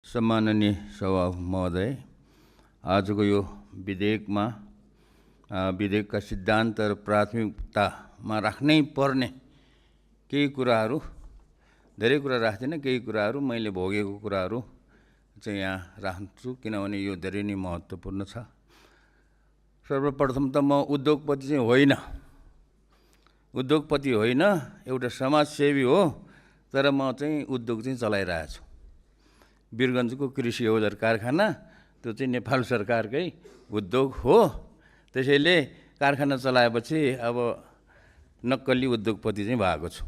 सम्माननीय सभामुख महोदय, आजको यो विधेयकका सिद्धान्त र प्राथमिकतामा राख्नै पर्ने केही कुराहरू, धेरै कुरा राख्दिनँ, केही कुराहरू मैले भोगेको कुराहरू चाहिँ यहाँ राख्छु, किनभने यो धेरै नै महत्त्वपूर्ण छ। सर्वप्रथम त म उद्योगपति चाहिँ होइन, एउटा समाजसेवी हो, तर म चाहिँ उद्योग चाहिँ चलाइरहेको छु। वीरगञ्जको कृषि औजार कारखाना त्यो चाहिँ नेपाल सरकारकै उद्योग हो। त्यसैले कारखाना चलाएपछि अब नक्कली उद्योगपति चाहिँ भएको छु।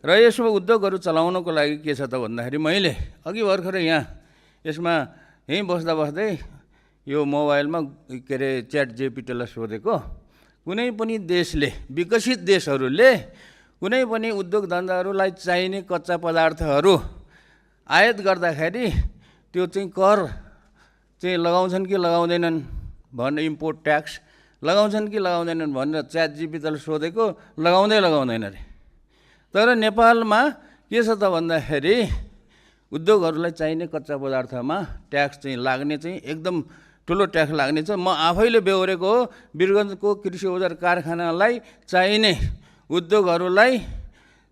र यसमा उद्योगहरू चलाउनको लागि के छ त भन्दाखेरि मैले अघि भर्खर यसमा यहीँ बस्दै यो मोबाइलमा च्याट जिपिटीलाई सोधेको, कुनै पनि देशले, विकसित देशहरूले कुनै पनि उद्योग धन्दाहरूलाई चाहिने कच्चा पदार्थहरू आयात गर्दाखेरि त्यो चाहिँ कर चाहिँ लगाउँछन् कि लगाउँदैनन् भनेर, इम्पोर्ट ट्याक्स लगाउँछन् कि लगाउँदैनन् भनेर च्याट जिपिटीलाई सोधेको, लगाउँदैन अरे। तर नेपालमा के छ त भन्दाखेरि उद्योगहरूलाई चाहिने कच्चा पदार्थमा ट्याक्स चाहिँ लाग्ने चाहिँ एकदम ठुलो ट्याक्स लाग्ने छ। म आफैले बेहोरेको हो। वीरगञ्जको कृषि औजार कारखानालाई चाहिने उद्योगहरूलाई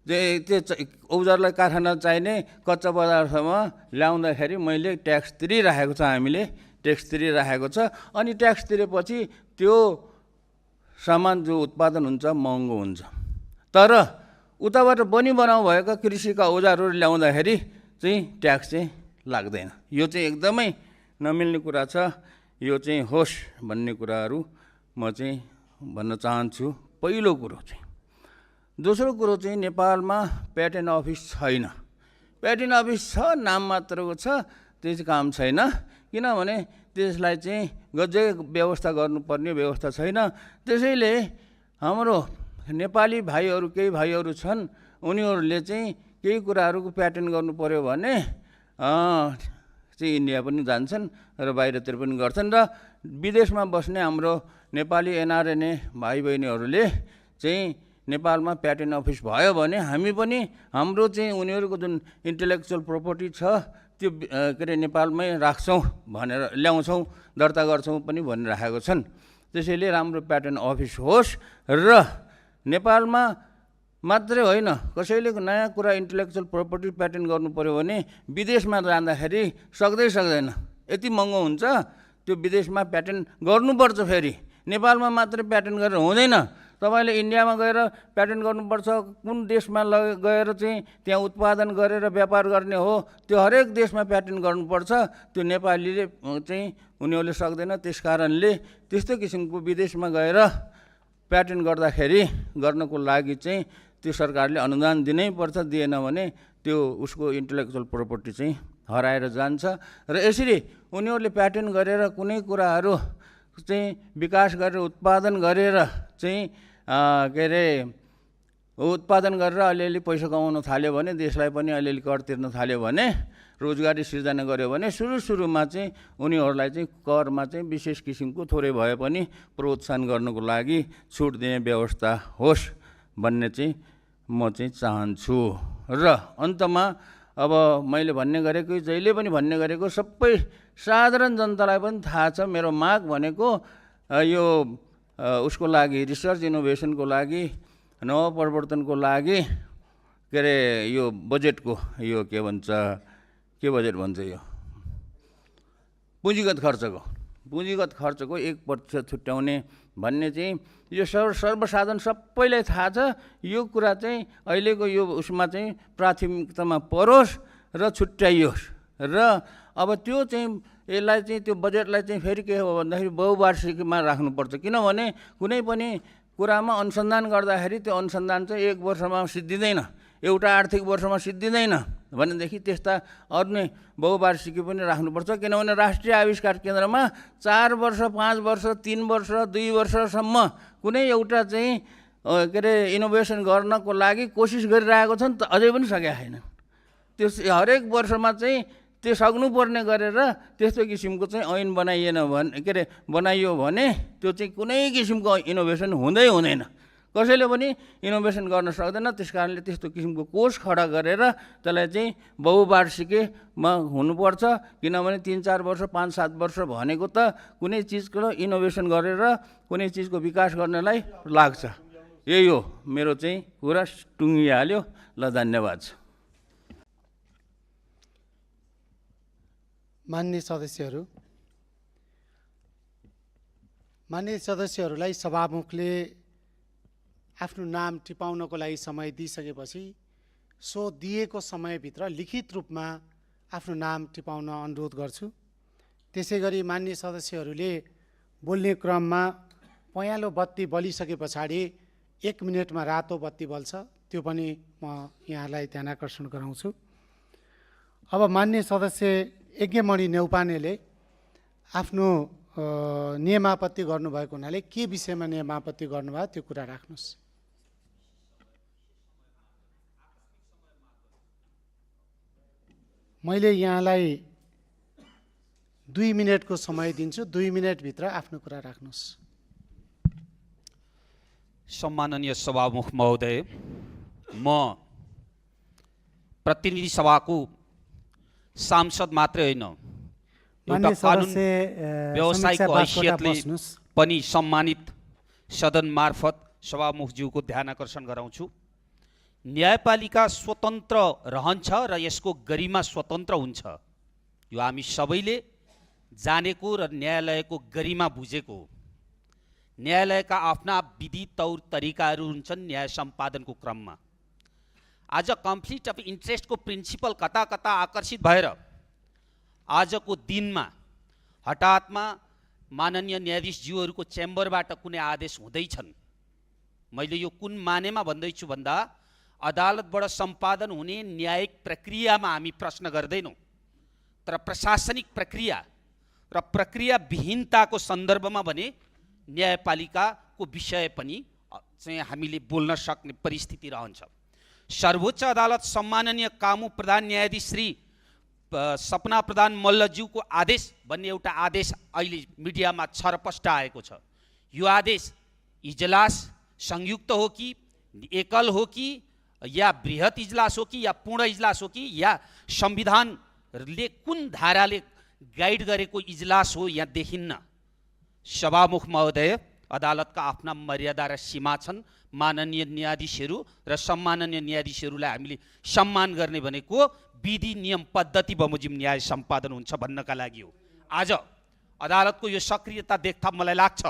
त्यो औजारलाई कारखाना चाहिने कच्चा पदार्थमा ल्याउँदाखेरि मैले ट्याक्स तिरिराखेको छ, हामीले ट्याक्स तिरिराखेको छ। अनि ट्याक्स तिरेपछि त्यो सामान जो उत्पादन हुन्छ महँगो हुन्छ। तर उताबाट बनाउ भएका कृषिका औजारहरू ल्याउँदाखेरि चाहिँ ट्याक्स चाहिँ लाग्दैन। यो चाहिँ एकदमै नमिल्ने कुरा छ। यो चाहिँ होस् भन्ने कुराहरू म चाहिँ भन्न चाहन्छु। पहिलो कुरो चाहिँ। दोस्रो कुरो चाहिँ नेपालमा प्याटेन्ट अफिस छैन। प्याटेन्ट अफिस छ, नाम मात्रको छ, त्यो चाहिँ काम छैन। किनभने त्यसलाई चाहिँ गजै व्यवस्था गर्नुपर्ने व्यवस्था छैन। त्यसैले हाम्रो नेपाली भाइहरू, केही भाइहरू छन्, उनीहरूले चाहिँ केही कुराहरूको प्याटेन्ट गर्नु पर्यो भने चाहिँ इन्डिया पनि जान्छन् र बाहिरतिर पनि गर्छन्। र विदेशमा बस्ने हाम्रो नेपाली एनआरएनए भाइ बहिनीहरूले चाहिँ नेपालमा प्याटेन्ट अफिस भयो भने हामी पनि हाम्रो चाहिँ उनीहरूको जुन इन्टेलेक्चुअल प्रोपर्टी छ त्यो नेपालमै राख्छौँ भनेर ल्याउँछौँ, दर्ता गर्छौँ पनि भनिराखेको छन्। त्यसैले राम्रो प्याटेन्ट अफिस होस् र नेपालमा मात्रै होइन, कसैले नयाँ कुरा इन्टेलेक्चुअल प्रोपर्टी प्याटेन्ट गर्नु पर्यो भने विदेशमा जाँदाखेरि सक्दैन, यति महँगो हुन्छ। त्यो विदेशमा प्याटेन्ट गर्नुपर्छ। फेरि नेपालमा मात्रै प्याटेन्ट गरेर हुँदैन। तपाईँले इन्डियामा गएर प्याटेन्ट गर्नुपर्छ। कुन देशमा गएर चाहिँ त्यहाँ उत्पादन गरेर व्यापार गर्ने हो, त्यो हरेक देशमा प्याटेन्ट गर्नुपर्छ। त्यो नेपालीले चाहिँ उनीहरूले सक्दैन। त्यस कारणले त्यस्तो किसिमको विदेशमा गएर प्याटेन्ट गर्नको लागि चाहिँ त्यो सरकारले अनुदान दिनै पर्छ। दिएन भने त्यो उसको इन्टेलेक्चुअल प्रोपर्टी चाहिँ हराएर जान्छ। र यसरी उनीहरूले प्याटेन्ट गरेर कुनै कुराहरू चाहिँ विकास गरेर उत्पादन गरेर चाहिँ उत्पादन गरेर अलिअलि पैसा कमाउन थाल्यो भने, देशलाई पनि अलिअलि कर तिर्न थाल्यो भने, रोजगारी सिर्जना गर्यो भने सुरुमा चाहिँ उनीहरूलाई चाहिँ करमा चाहिँ विशेष किसिमको थोरै भए पनि प्रोत्साहन गर्नको लागि छुट दिने व्यवस्था होस् भन्ने चाहिँ म चाहिँ चाहन्छु। र अन्तमा अब मैले भन्ने गरेको, जहिले पनि भन्ने गरेको, सबै साधारण जनतालाई पनि थाहा छ, मेरो माग भनेको यो उसको लागि, रिसर्च इनोभेसनको लागि, नवप्रवर्तनको लागि यो बजेटको यो के बजेट भन्छ, यो पुँजीगत खर्चको 1% छुट्याउने भन्ने चाहिँ यो सर्वसाधारण सबैलाई थाहा छ। यो कुरा चाहिँ अहिलेको यो उसमा चाहिँ प्राथमिकतामा परोस् र छुट्याइयोस्। र अब त्यो चाहिँ यसलाई चाहिँ त्यो बजेटलाई चाहिँ फेरि के हो भन्दाखेरि बहुवार्षिकीमा राख्नुपर्छ। किनभने कुनै पनि कुरामा अनुसन्धान गर्दाखेरि त्यो अनुसन्धान चाहिँ 1 वर्षमा सिद्धिँदैन, एउटा आर्थिक वर्षमा सिद्धिँदैन भनेदेखि त्यस्ता अन्य बहुवार्षिकी पनि राख्नुपर्छ। किनभने राष्ट्रिय आविष्कार केन्द्रमा 4 वर्ष, 5 वर्ष, 3 वर्ष, 2 वर्षसम्म कुनै एउटा चाहिँ इनोभेसन गर्नको लागि कोसिस गरिरहेको छन्, अझै पनि सकेका छैन। त्यो हरेक वर्षमा चाहिँ त्यो सक्नुपर्ने गरेर त्यस्तो किसिमको चाहिँ ऐन बनाइयो भने त्यो चाहिँ कुनै किसिमको इनोभेसन हुँदैन। कसैले पनि इनोभेसन गर्न सक्दैन। त्यस कारणले त्यस्तो किसिमको कोष खडा गरेर त्यसलाई चाहिँ बहुवार्षिकीमा हुनुपर्छ। किनभने 3-4 वर्ष 5-7 वर्ष भनेको त कुनै चिजको इनोभेसन गरेर कुनै चिजको विकास गर्नलाई लाग्छ। यही हो मेरो चाहिँ कुरा, टुङ्गिहाल्यो। ल, धन्यवाद। माननीय सदस्यहरूलाई सभामुखले आफ्नो नाम टिपाउनको लागि समय दिइसकेपछि सो दिएको समयभित्र लिखित रूपमा आफ्नो नाम टिपाउन अनुरोध गर्छु। त्यसै गरी माननीय सदस्यहरूले बोल्ने क्रममा पँयालो बत्ती बलिसके पछाडि 1 मिनेटमा रातो बत्ती बल्छ, त्यो पनि म यहाँलाई ध्यान आकर्षण गराउँछु। अब माननीय सदस्य यज्ञमणि नेउपानेले आफ्नो नियमापत्ति गर्नुभएको हुनाले के विषयमा नियमापत्ति गर्नुभयो त्यो कुरा राख्नुहोस्। मैले यहाँलाई 2 मिनेटको समय दिन्छु, 2 मिनेटभित्र आफ्नो कुरा राख्नुहोस्। सम्माननीय सभामुख महोदय, म प्रतिनिधि सभाको सांसद मात्रै होइन, एउटा कानुन व्यवसायको हैसियतले पनि सम्मानित सदन मार्फत सभामुखज्यूको ध्यान आकर्षण गराउँछु। न्यायपालिका स्वतन्त्र रहन्छ र यसको गरिमा स्वतन्त्र हुन्छ, यो हामी सबैले जानेको र न्यायालयको गरिमा बुझेको हो। न्यायालयका आफ्ना विधि तौर तरिकाहरू हुन्छन् न्याय सम्पादनको क्रममा। आज कन्फ्लिक्ट अफ इन्ट्रेस्टको प्रिन्सिपल कता कता आकर्षित भएर आजको दिनमा हठातमा माननीय न्यायाधीशज्यूहरूको चेम्बरबाट कुनै आदेश हुँदैछन्। मैले यो कुन मानेमा भन्दैछु भन्दा अदालतबाट सम्पादन हुने न्यायिक प्रक्रियामा हामी प्रश्न गर्दैनौँ, तर प्रशासनिक प्रक्रिया र प्रक्रियाविहीनताको सन्दर्भमा भने न्यायपालिकाको विषय पनि चाहिँ हामीले बोल्न सक्ने परिस्थिति रहन्छ। सर्वोच्च अदालत सम्माननीय कामु प्रधान न्यायाधीश श्री सपना प्रधान मल्लज्यूको आदेश भन्ने एउटा आदेश अहिले मिडियामा छरपष्ट आएको छ। यो आदेश इजलास संयुक्त हो कि एकल हो कि या बृहत इजलास हो कि या पूर्ण इजलास हो कि या संविधानले कुन धाराले गाइड गरेको इजलास हो यहाँ देखिन्न। सभामुख महोदय, अदालतका आफ्ना मर्यादा र सीमा छन्। माननीय न्यायाधीशहरू र सम्माननीय न्यायाधीशहरूलाई हामीले सम्मान गर्ने भनेको विधि नियम पद्धति बमोजिम न्याय सम्पादन हुन्छ भन्नका लागि हो। आज अदालतको यो सक्रियता देख्दा मलाई लाग्छ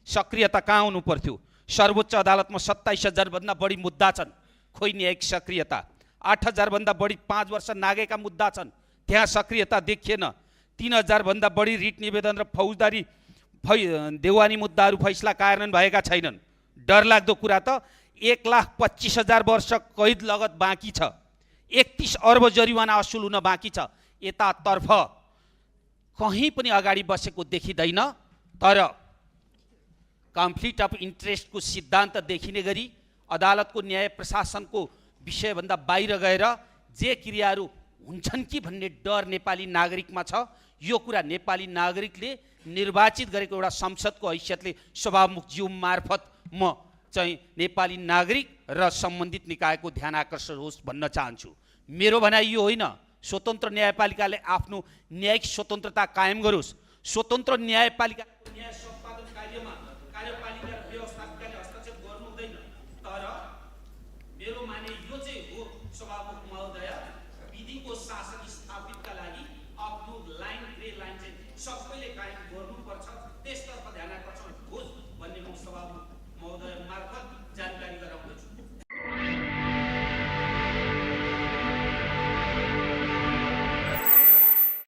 सक्रियता कहाँ हुनु पर्थ्यो। सर्वोच्च अदालतमा 27,000 भन्दा बढी मुद्दा छन्, खोइ न्यायिक सक्रियता। 8,000 भन्दा बढी 5 वर्ष नागेका मुद्दा छन्, त्यहाँ सक्रियता देखिएन। 3,000 भन्दा बढी रिट निवेदन र फौजदारी देवानी मुद्दाहरू फैसला कार्यान्वयन भएका छैनन्। डरलाग्दो कुरा त 1,25,000 वर्ष कैद लगत बाँकी छ, 31 अर्ब जरिवाना असुल हुन बाँकी छ। यतातर्फ कहीँ पनि अगाडि बसेको देखिँदैन, तर कन्फ्लिक्ट अफ इन्ट्रेस्टको सिद्धान्त देखिने गरी अदालतको न्याय प्रशासनको विषयभन्दा बाहिर गएर जे क्रियाहरू हुन्छन् कि भन्ने डर नेपाली नागरिकमा छ। यो कुरा नेपाली नागरिकले निर्वाचित गरेको एउटा संसदको हैसियतले सभामुखज्यू मार्फत म चाहिँ नेपाली नागरिक र सम्बन्धित निकायको ध्यान आकर्षण होस् भन्न चाहन्छु। मेरो भनाइ यो होइन स्वतन्त्र न्यायपालिकाले आफ्नो न्यायिक स्वतन्त्रता कायम गरोस्। स्वतन्त्र न्यायपालिका